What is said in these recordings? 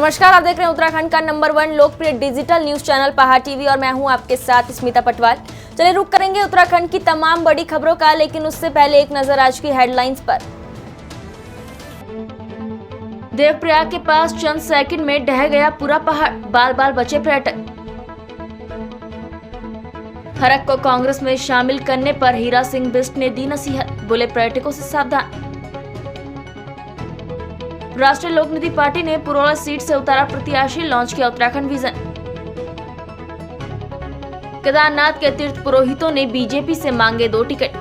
नमस्कार, आप देख रहे हैं उत्तराखंड का नंबर 1 लोकप्रिय डिजिटल न्यूज चैनल पहाड़ टीवी और मैं हूं आपके साथ स्मिता पटवाल। चलिए रुक करेंगे उत्तराखंड की तमाम बड़ी खबरों का, लेकिन उससे पहले एक नजर आज की हेडलाइंस पर। देवप्रयाग के पास चंद सेकंड में ढह गया पूरा पहाड़, बाल बाल बचे पर्यटक। हरक को कांग्रेस में शामिल करने पर हीरा सिंह बिष्ट ने दी नसीहत, बोले पर्यटकों से सावधान। राष्ट्रीय लोकनीति पार्टी ने पुरोला सीट से उतारा प्रत्याशी, लॉन्च किया उत्तराखंड विजन। केदारनाथ के तीर्थ पुरोहितों ने बीजेपी से मांगे 2 टिकट।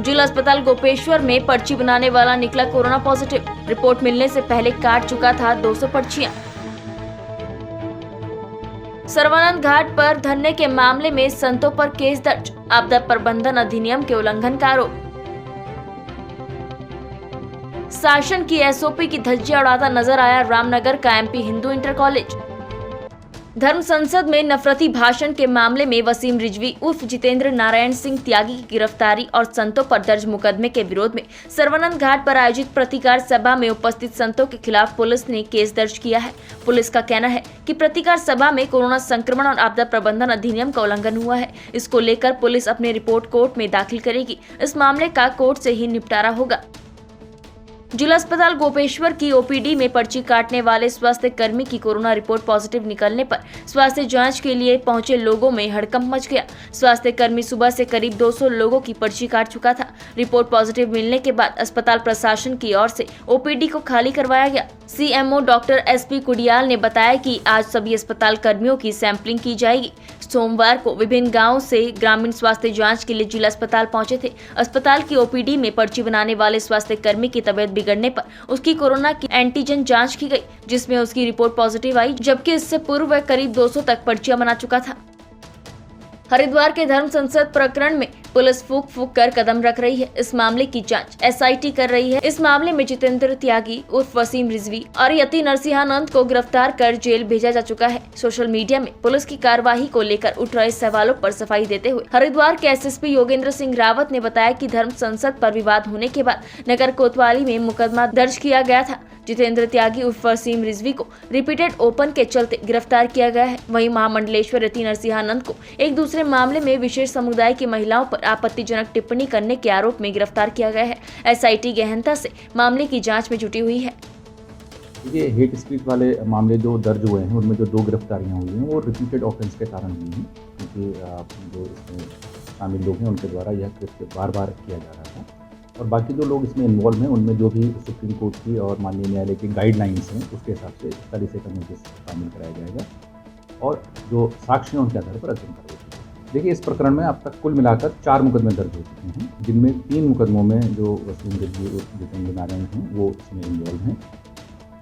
जिला अस्पताल गोपेश्वर में पर्ची बनाने वाला निकला कोरोना पॉजिटिव, रिपोर्ट मिलने से पहले काट चुका था 200 पर्चियां। सर्वानंद घाट पर धरने के मामले में संतों पर केस दर्ज, आपदा प्रबंधन अधिनियम के उल्लंघन का आरोप। शासन की एसओपी की धज्जियां उड़ाता नजर आया रामनगर का एमपी हिंदू इंटर कॉलेज। धर्म संसद में नफरती भाषण के मामले में वसीम रिजवी उर्फ जितेंद्र नारायण सिंह त्यागी की गिरफ्तारी और संतों पर दर्ज मुकदमे के विरोध में सर्वानंद घाट पर आयोजित प्रतिकार सभा में उपस्थित संतों के खिलाफ पुलिस ने केस दर्ज किया है। पुलिस का कहना है कि प्रतिकार सभा में कोरोना संक्रमण और आपदा प्रबंधन अधिनियम का उल्लंघन हुआ है। इसको लेकर पुलिस अपनी रिपोर्ट कोर्ट में दाखिल करेगी। इस मामले का कोर्ट से ही निपटारा होगा। जिला अस्पताल गोपेश्वर की ओपीडी में पर्ची काटने वाले स्वास्थ्य कर्मी की कोरोना रिपोर्ट पॉजिटिव निकलने पर स्वास्थ्य जांच के लिए पहुंचे लोगों में हड़कंप मच गया। स्वास्थ्य कर्मी सुबह से करीब 200 लोगों की पर्ची काट चुका था। रिपोर्ट पॉजिटिव मिलने के बाद अस्पताल प्रशासन की ओर से ओपीडी को खाली करवाया गया। सीएमओ डॉक्टर एसपी कुडियाल ने बताया कि आज सभी अस्पताल कर्मियों की सैंपलिंग की जाएगी। सोमवार को विभिन्न गांवों से ग्रामीण स्वास्थ्य जांच के लिए जिला अस्पताल पहुंचे थे। अस्पताल की ओपीडी में पर्ची बनाने वाले स्वास्थ्य कर्मी की तबीयत बिगड़ने पर उसकी कोरोना की एंटीजन जांच की गई, जिसमें उसकी रिपोर्ट पॉजिटिव आई, जबकि इससे पूर्व वह करीब 200 तक पर्चियां बना चुका था। हरिद्वार के धर्म संसद प्रकरण में पुलिस फूक फूक कर कदम रख रही है। इस मामले की जांच एसआईटी कर रही है। इस मामले में जितेंद्र त्यागी उर्फ वसीम रिजवी और यति नरसिंहानंद को गिरफ्तार कर जेल भेजा जा चुका है। सोशल मीडिया में पुलिस की कार्यवाही को लेकर उठ रहे सवालों पर सफाई देते हुए हरिद्वार के एसएसपी योगेंद्र सिंह रावत ने बताया कि धर्म संसद पर विवाद होने के बाद नगर कोतवाली में मुकदमा दर्ज किया गया था। जितेंद्र त्यागी उर्फ वसीम रिजवी को रिपीटेड ओपन के चलते गिरफ्तार किया गया है। वहीं महामंडलेश्वर यति नरसिंहानंद को एक दूसरे मामले में विशेष समुदाय की महिलाओं पर आपत्तिजनक टिप्पणी करने के आरोप में गिरफ्तार किया गया है। एसआईटी गहनता से मामले की जांच में जुटी हुई है। ये हेट स्पीच वाले मामले जो दर्ज हुए हैं उनमें जो 2 गिरफ्तारियां हुई हैं वो रिपीटेड ऑफेंस के कारण हुई हैं, क्योंकि जो इसमें शामिल लोग हैं उनके द्वारा यह कृत्य बार बार किया जा रहा था। और बाकी जो लोग इसमें इन्वॉल्व हैं उनमें जो भी सुप्रीम कोर्ट की और माननीय न्यायालय की गाइडलाइंस हैं उसके हिसाब से सलीसे का नोटिस शामिल कराया जाएगा और जो साक्ष्य हैं उनके आधार पर अध्ययन करवाई जाएगी। देखिए, इस प्रकरण में अब तक कुल मिलाकर 4 मुकदमे दर्ज हो चुके हैं, जिनमें 3 मुकदमों में जो वसीम रिजवी और जितेंद्र नारायण हैं वो इसमें इन्वॉल्व हैं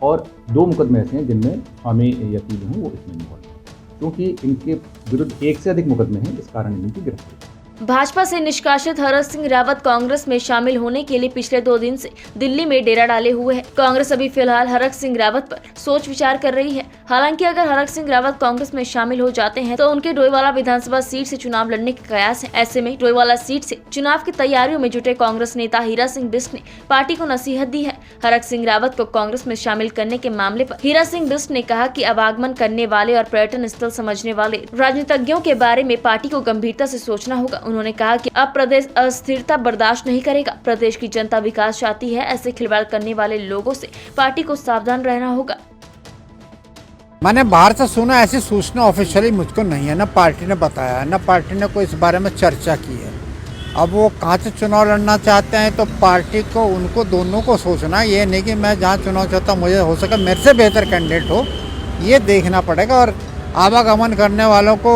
और 2 मुकदमे ऐसे हैं जिनमें स्वामी यति जो हैं वो इसमें इन्वॉल्व हैं। क्योंकि इनके विरुद्ध 1 से अधिक मुकदमे हैं, इस कारण इनकी गिरफ्तारी। भाजपा से निष्कासित हरक सिंह रावत कांग्रेस में शामिल होने के लिए पिछले 2 दिन से दिल्ली में डेरा डाले हुए है। कांग्रेस अभी फिलहाल हरक सिंह रावत पर सोच विचार कर रही है। हालांकि अगर हरक सिंह रावत कांग्रेस में शामिल हो जाते हैं तो उनके डोईवाला विधानसभा सीट से चुनाव लड़ने के कयास है। ऐसे में डोईवाला सीट से चुनाव की तैयारियों में जुटे कांग्रेस नेता हीरा सिंह बिष्ट ने पार्टी को नसीहत दी है। हरक सिंह रावत को कांग्रेस में शामिल करने के मामले पर हीरा सिंह बिष्ट ने कहा कि आवागमन करने वाले और पर्यटन स्थल समझने वाले राजनीतिज्ञों के बारे में पार्टी को गंभीरता से सोचना होगा। उन्होंने कहा कि अब प्रदेश अस्थिरता बर्दाश्त नहीं करेगा। प्रदेश की जनता विकास चाहती है। ऐसे खिलवाड़ करने वाले लोगों से पार्टी को सावधान रहना होगा। मैंने बाहर से सुना, ऐसी सूचना ऑफिशियली मुझको नहीं है, न पार्टी ने बताया है, न पार्टी ने कोई इस बारे में चर्चा की है। अब वो कहाँ से चुनाव लड़ना चाहते हैं तो पार्टी को उनको दोनों को सोचना, ये नहीं कि मैं जहाँ चुनाव चाहता हूँ मुझे हो सके मेरे से बेहतर कैंडिडेट हो, ये देखना पड़ेगा। और आवागमन करने वालों को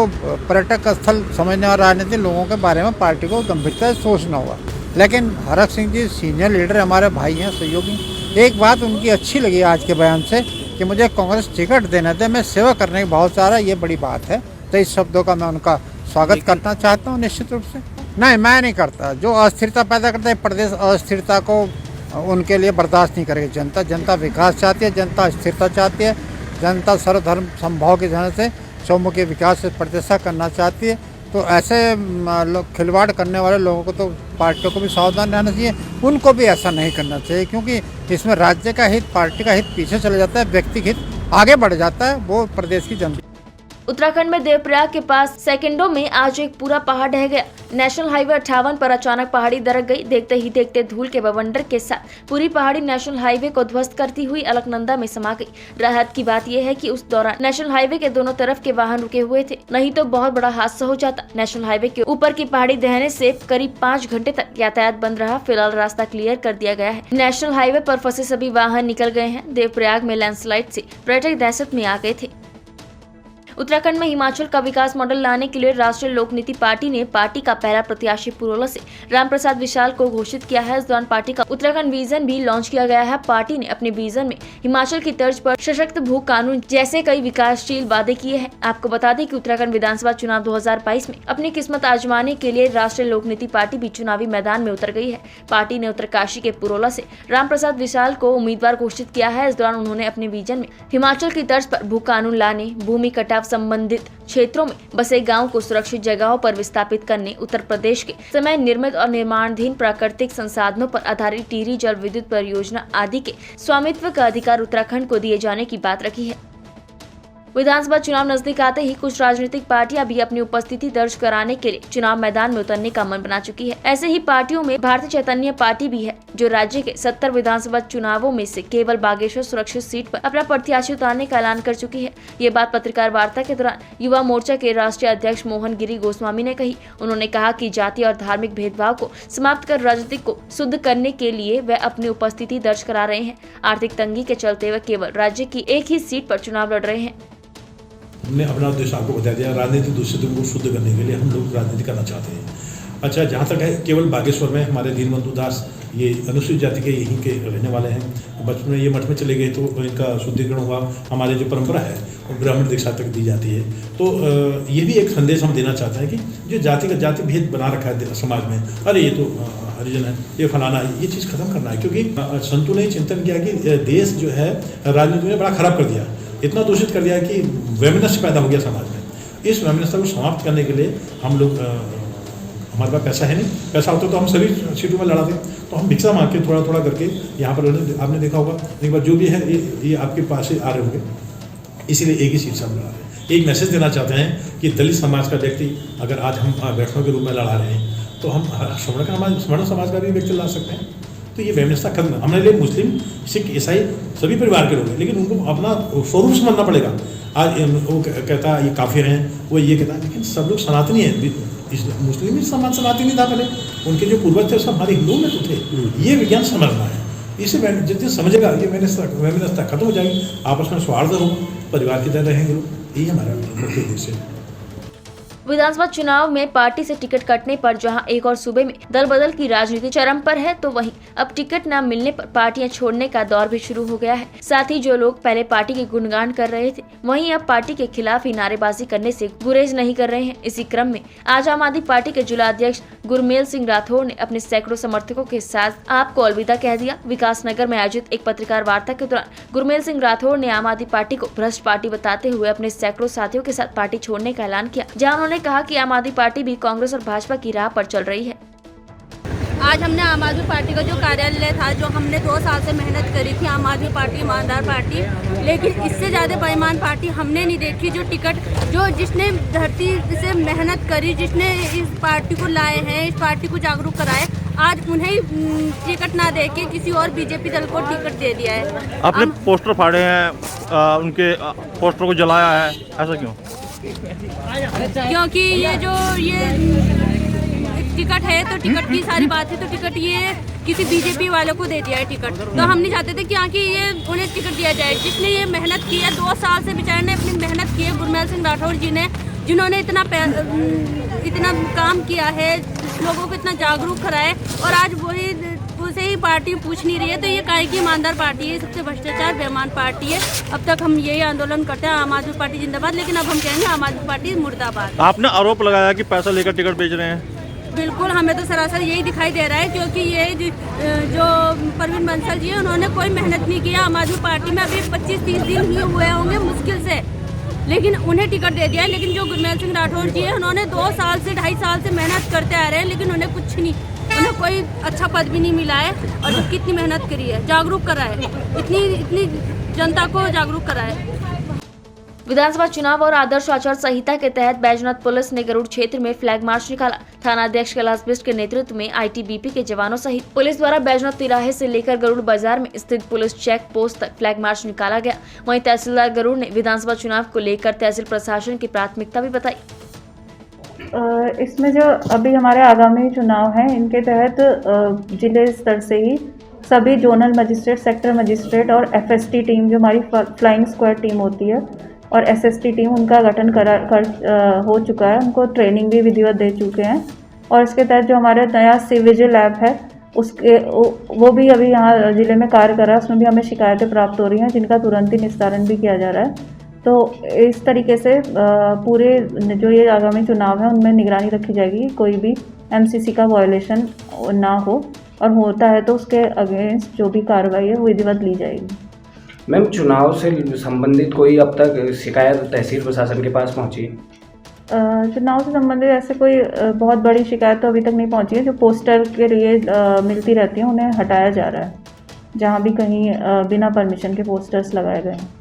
पर्यटक स्थल समझने वाले राजनीतिक लोगों के बारे में पार्टी को गंभीरता से सोचना होगा। लेकिन हरक सिंह जी सीनियर लीडर हमारे भाई हैं, सहयोगी। एक बात उनकी अच्छी लगी आज के बयान से कि मुझे कांग्रेस टिकट देना दे, मैं सेवा करने की बहुत सारा, ये बड़ी बात है। तो इस शब्दों का मैं उनका स्वागत करना चाहता हूँ निश्चित रूप से। नहीं, मैं नहीं करता। जो अस्थिरता पैदा करता है प्रदेश, अस्थिरता को उनके लिए बर्दाश्त नहीं करेगी जनता। जनता विकास चाहती है, जनता स्थिरता चाहती है, जनता सर्वधर्म समभाव के जन से चौमुखी विकास से प्रतिष्ठा करना चाहती है। तो ऐसे लोग खिलवाड़ करने वाले लोगों को तो पार्टियों को भी सावधान रहना चाहिए, उनको भी ऐसा नहीं करना चाहिए, क्योंकि इसमें राज्य का हित, पार्टी का हित पीछे चला जाता है, व्यक्तिगत हित आगे बढ़ जाता है, वो प्रदेश की जनता। उत्तराखंड में देवप्रयाग के पास सेकंडों में आज एक पूरा पहाड़ ढह गया। नेशनल हाईवे 58 पर अचानक पहाड़ी दरक गई। देखते ही देखते धूल के बवंडर के साथ पूरी पहाड़ी नेशनल हाईवे को ध्वस्त करती हुई अलकनंदा में समा गई। राहत की बात यह है कि उस दौरान नेशनल हाईवे के दोनों तरफ के वाहन रुके हुए थे, नहीं तो बहुत बड़ा हादसा हो जाता। नेशनल हाईवे के ऊपर की पहाड़ी दहने से करीब 5 घंटे तक यातायात बंद रहा। फिलहाल रास्ता क्लियर कर दिया गया है। नेशनल हाईवे पर फंसे सभी वाहन निकल गए हैं। देवप्रयाग में लैंडस्लाइड से पर्यटक दहशत में आ गए थे। उत्तराखंड में हिमाचल का विकास मॉडल लाने के लिए राष्ट्रीय लोक नीति पार्टी ने पार्टी का पहला प्रत्याशी पुरोला से रामप्रसाद विशाल को घोषित किया है। इस दौरान पार्टी का उत्तराखंड विजन भी लॉन्च किया गया है। पार्टी ने अपने विजन में हिमाचल की तर्ज पर सशक्त भू कानून जैसे कई विकासशील वादे किए हैं। आपको बता दें कि उत्तराखंड विधानसभा चुनाव 2022 में अपनी किस्मत आजमाने के लिए राष्ट्रीय लोक नीति पार्टी भी चुनावी मैदान में उतर गई है। पार्टी ने उत्तरकाशी के पुरोला से रामप्रसाद विशाल को उम्मीदवार घोषित किया है। इस दौरान उन्होंने अपने विजन में हिमाचल की तर्ज पर भू कानून लाने, भूमि कटाव संबंधित क्षेत्रों में बसे गांवों को सुरक्षित जगहों पर विस्थापित करने, उत्तर प्रदेश के समय निर्मित और निर्माणाधीन प्राकृतिक संसाधनों पर आधारित टिहरी जल विद्युत परियोजना आदि के स्वामित्व का अधिकार उत्तराखंड को दिए जाने की बात रखी है। विधानसभा चुनाव नजदीक आते ही कुछ राजनीतिक पार्टियां भी अपनी उपस्थिति दर्ज कराने के लिए चुनाव मैदान में उतरने का मन बना चुकी है। ऐसे ही पार्टियों में भारतीय चैतन्य पार्टी भी है, जो राज्य के 70 विधानसभा चुनावों में से केवल बागेश्वर सुरक्षित सीट पर अपना प्रत्याशी उतारने का ऐलान कर चुकी है। ये बात पत्रकार वार्ता के दौरान युवा मोर्चा के राष्ट्रीय अध्यक्ष मोहन गिरी गोस्वामी ने कही। उन्होंने कहा कि जाति और धार्मिक भेदभाव को समाप्त कर राजनीति को शुद्ध करने के लिए वे अपनी उपस्थिति दर्ज करा रहे हैं। आर्थिक तंगी के चलते वे केवल राज्य की एक ही सीट पर चुनाव लड़ रहे हैं। हमने अपना उद्देश्य आपको बता दिया। राजनीति दूषितों को शुद्ध करने के लिए हम लोग राजनीति करना चाहते हैं। अच्छा, जहाँ तक है केवल बागेश्वर में हमारे दीनबंधु दास ये अनुसूचित जाति के यहीं के रहने वाले हैं। बचपन में ये मठ में चले गए तो इनका शुद्धिकरण हुआ। हमारी जो परंपरा है वो ब्राह्मण दीक्षा तक दी जाती है। तो ये भी एक संदेश हम देना चाहते हैं कि जो जाति भेद बना रखा है समाज में, अरे ये तो हरिजन है, ये फलाना है, ये चीज़ खत्म करना है। क्योंकि संतों ने चिंतन किया कि देश जो है राजनीति ने बड़ा खराब कर दिया, इतना दूषित कर दिया कि वैमनस्य पैदा हो गया समाज में। इस वैमनस्य को समाप्त करने के लिए हम लोग हमारे पास पैसा है नहीं, पैसा होता तो हम सभी सीटों में लड़ाते, तो हम भिक्षा मांग के थोड़ा थोड़ा करके यहाँ पर आपने देखा होगा। एक बार जो भी है ये आपके पास ही आ रहे होंगे, इसीलिए एक ही सीट से हम लड़ा रहे हैं। एक मैसेज देना चाहते हैं कि दलित समाज का व्यक्ति अगर आज हम वैष्णव के रूप में लड़ा रहे हैं तो हम स्वर्ण समाज का भी व्यक्ति ला सकते हैं। तो ये व्यवस्था खत्म। हमारे लिए मुस्लिम, सिख, ईसाई सभी परिवार के लोग हैं, लेकिन उनको अपना स्वरूप समझना पड़ेगा। आज वो कहता है ये काफिर हैं, वो ये कहता है, लेकिन सब लोग सनातनी हैं। मुस्लिम समाज सनातनी था पहले, उनके जो पूर्वज थे सब हमारे हिंदुओं में तो थे। ये विज्ञान समझना है। इसे जितने समझेगा ये व्यवस्था खत्म हो जाएगी। आपस में सौहार्द होगा, परिवार की तरह रहेंगे लोग। यही हमारा मुख्य उद्देश्य है। विधानसभा चुनाव में पार्टी से टिकट कटने पर जहां एक और सूबे में दल बदल की राजनीति चरम पर है, तो वहीं अब टिकट न मिलने पर पार्टियां छोड़ने का दौर भी शुरू हो गया है। साथ ही जो लोग पहले पार्टी के गुणगान कर रहे थे, वहीं अब पार्टी के खिलाफ ही नारेबाजी करने से गुरेज नहीं कर रहे हैं। इसी क्रम में आज आम आदमी पार्टी के जिला अध्यक्ष गुरमेल सिंह राठौर ने अपने सैकड़ों समर्थकों के साथ आपको अलविदा कह दिया। विकासनगर में आयोजित एक पत्रकार वार्ता के दौरान गुरमेल सिंह राठौर ने आम आदमी पार्टी को भ्रष्ट पार्टी बताते हुए अपने सैकड़ों साथियों के साथ पार्टी छोड़ने का ऐलान किया, जहां उन्होंने कहा कि आम आदमी पार्टी भी कांग्रेस और भाजपा की राह पर चल रही है। आज हमने आम आदमी पार्टी का जो कार्यालय था, जो हमने 2 साल से मेहनत करी थी, आम आदमी पार्टी ईमानदार पार्टी, लेकिन इससे ज़्यादा बेईमान पार्टी हमने नहीं देखी। जो टिकट जिसने धरती से मेहनत करी, जिसने इस पार्टी को लाए हैं, इस पार्टी को जागरूक कराए, आज उन्हें टिकट ना दे के किसी और बीजेपी दल को टिकट दे दिया है। आपने पोस्टर फाड़े हैं, उनके पोस्टर को जलाया है, ऐसा क्यों? क्योंकि ये टिकट है तो टिकट की सारी बात है, तो टिकट ये किसी बीजेपी वालों को दे दिया है टिकट। तो हम नहीं चाहते थे कि यहाँ की ये उन्हें टिकट दिया जाए। जिसने ये मेहनत की है, 2 साल से बेचारे ने अपनी मेहनत की है, गुरमेल सिंह राठौर जी ने, जिन्होंने इतना काम किया है, लोगों को इतना जागरूक कराए, और आज वही उसे ही पार्टी पूछ नहीं रही है। तो ये काहे की ईमानदार पार्टी है, सबसे भ्रष्टाचार बेईमान पार्टी है। अब तक हम यही आंदोलन करते हैं, आम आदमी पार्टी जिंदाबाद, लेकिन अब हम कहेंगे आम आदमी पार्टी मुर्दाबाद। आपने आरोप लगाया कि पैसा लेकर टिकट बेच रहे हैं। बिल्कुल, हमें तो सरासर यही दिखाई दे रहा है, क्योंकि ये जो परवीन बंसल जी है, उन्होंने कोई मेहनत नहीं किया। आम आदमी पार्टी में अभी 25-30 दिन ही हुए होंगे मुश्किल से, लेकिन उन्हें टिकट दे दिया है। लेकिन जो गुरमेल सिंह राठौर जी है, उन्होंने 2 साल से 2.5 साल से मेहनत करते आ रहे हैं, लेकिन उन्हें कुछ नहीं, उन्हें कोई अच्छा पद भी नहीं मिला है। और जो कितनी मेहनत करी है, जागरूक करा है, इतनी जनता को जागरूक करा है। विधानसभा चुनाव और आदर्श आचार संहिता के तहत बैजनाथ पुलिस ने गरुड़ क्षेत्र में फ्लैग मार्च निकाला। थाना अध्यक्ष कैलाश बिष्ट के नेतृत्व में आईटीबीपी के जवानों सहित पुलिस द्वारा बैजनाथ तिराहे से लेकर गरुड़ बाजार में स्थित पुलिस चेक पोस्ट तक फ्लैग मार्च निकाला गया। वहीं तहसीलदार गरुड़ ने विधानसभा चुनाव को लेकर तहसील प्रशासन की प्राथमिकता भी बताई। इसमें जो अभी हमारे आगामी चुनाव हैं, इनके तहत जिले स्तर से ही सभी जोनल मजिस्ट्रेट, सेक्टर मजिस्ट्रेट और एफएसटी टीम, जो हमारी फ्लाइंग स्क्वाड टीम होती है, और एसएसटी टीम, उनका गठन हो चुका है। उनको ट्रेनिंग भी विधिवत दे चुके हैं। और इसके तहत जो हमारा नया सिविजिल लैब है, उसके वो भी अभी यहाँ जिले में कार्य कर रहा है। उसमें भी हमें शिकायतें प्राप्त हो रही हैं, जिनका तुरंत ही निस्तारण भी किया जा रहा है। तो इस तरीके से पूरे जो ये आगामी चुनाव है, उनमें निगरानी रखी जाएगी, कोई भी एमसीसी का वायलेशन ना हो, और होता है तो उसके अगेंस्ट जो भी कार्रवाई है वो विधिवत ली जाएगी। मैम, चुनाव से संबंधित कोई अब तक शिकायत तहसील प्रशासन के पास पहुंची? चुनाव से संबंधित ऐसे कोई बहुत बड़ी शिकायत तो अभी तक नहीं पहुंची है। जो पोस्टर के लिए मिलती रहती हैं, उन्हें हटाया जा रहा है, जहां भी कहीं बिना परमिशन के पोस्टर्स लगाए गए हैं।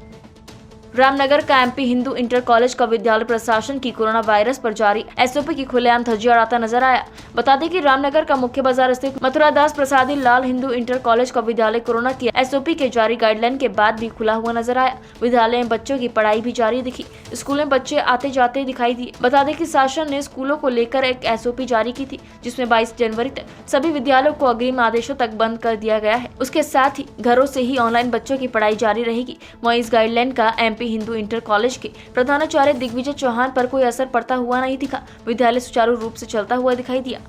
रामनगर का एमपी हिंदू इंटर कॉलेज का विद्यालय प्रशासन की कोरोना वायरस पर जारी एसओपी की खुलेआम धज्जियां उड़ाता नजर आया। बता दें कि रामनगर का मुख्य बाजार स्थित मथुरा दास प्रसादी लाल हिंदू इंटर कॉलेज का विद्यालय कोरोना की एसओपी के जारी गाइडलाइन के बाद भी खुला हुआ नजर आया। विद्यालय में बच्चों की पढ़ाई भी जारी दिखी। स्कूल में बच्चे आते जाते दिखाई दिए। बता दें कि शासन ने स्कूलों को लेकर एक एसओपी जारी की थी, जिसमें 22 जनवरी तक सभी विद्यालयों को अग्रिम आदेशों तक बंद कर दिया गया है। उसके साथ ही घरों से ही ऑनलाइन बच्चों की पढ़ाई जारी रहेगी। वहीं इस गाइडलाइन का एमपी हिंदू इंटर कॉलेज के प्रधानाचार्य दिग्विजय चौहान पर कोई असर पड़ता हुआ नहीं दिखा। विद्यालय सुचारू रूप से चलता हुआ दिखाई दिया।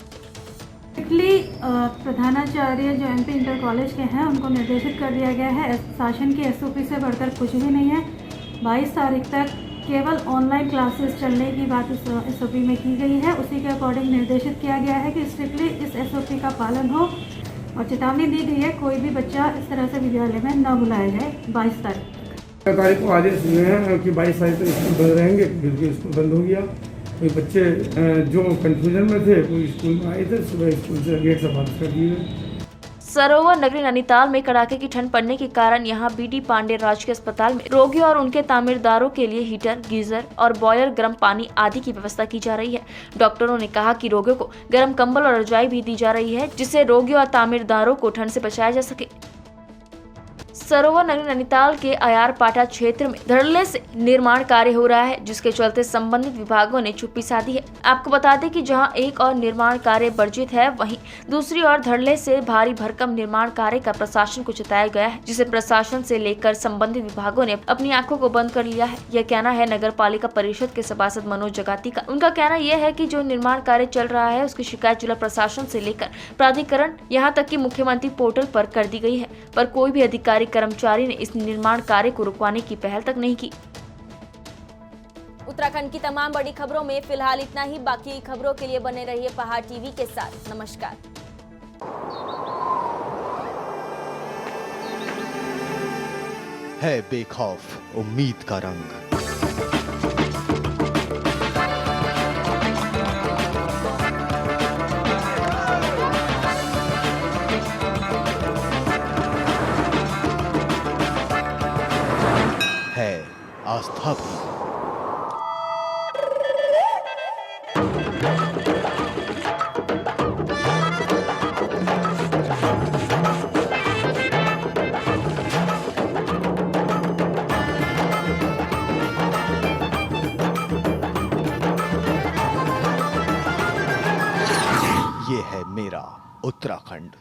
प्रधानाचार्य जो एमपी इंटर कॉलेज के हैं, उनको निर्देशित कर दिया गया है, शासन की एसओपी से बढ़कर कुछ भी नहीं है। 22 तारीख तक केवल ऑनलाइन क्लासेस चलने की बात इस एसओपी में की गई है। उसी के अकॉर्डिंग निर्देशित किया गया है कि स्ट्रिक्टली इस एसओपी का पालन हो, और चेतावनी दी गई है कोई भी बच्चा इस तरह से विद्यालय में न बुलाया जाए। 22 तारीख को आदेश हुए हैं कि 22 तारीख तक स्कूल बंद रहेंगे, क्योंकि स्कूल बंद हो गया। कोई बच्चे जो कंफ्यूजन में थे, कोई स्कूल में आए थे, सुबह स्कूल से गेट से बंद कर दिए गए। सरोवर नगरी नैनीताल में कड़ाके की ठंड पड़ने के कारण यहां बीडी पांडे राजकीय अस्पताल में रोगियों और उनके तामीरदारों के लिए हीटर, गीजर और बॉयलर, गर्म पानी आदि की व्यवस्था की जा रही है। डॉक्टरों ने कहा कि रोगियों को गर्म कंबल और रजाई भी दी जा रही है, जिससे रोगियों और तामीरदारों को ठंड से बचाया जा सके। सरोवर नगरी नैनीताल के अयार पाटा क्षेत्र में धड़ल्ले से निर्माण कार्य हो रहा है, जिसके चलते संबंधित विभागों ने चुप्पी साधी है। आपको बता दें कि जहां एक और निर्माण कार्य वर्जित है, वहीं दूसरी ओर धड़ल्ले से भारी भरकम निर्माण कार्य का प्रशासन को जताया गया है, जिसे प्रशासन से लेकर संबंधित विभागों ने अपनी आंखों को बंद कर लिया है। यह कहना है नगर पालिका परिषद के सभासद मनोज जगाती का। उनका कहना यह है कि जो निर्माण कार्य चल रहा है, उसकी शिकायत जिला प्रशासन से लेकर प्राधिकरण, यहाँ तक कि मुख्यमंत्री पोर्टल पर कर दी गई है, पर कोई भी अधिकारी कर्मचारी ने इस निर्माण कार्य को रुकवाने की पहल तक नहीं की। उत्तराखंड की तमाम बड़ी खबरों में फिलहाल इतना ही। बाकी खबरों के लिए बने रहिए पहाड़ टीवी के साथ। नमस्कार। है बेखौफ उम्मीद का रंग। है आस्था भी। ये है मेरा उत्तराखंड।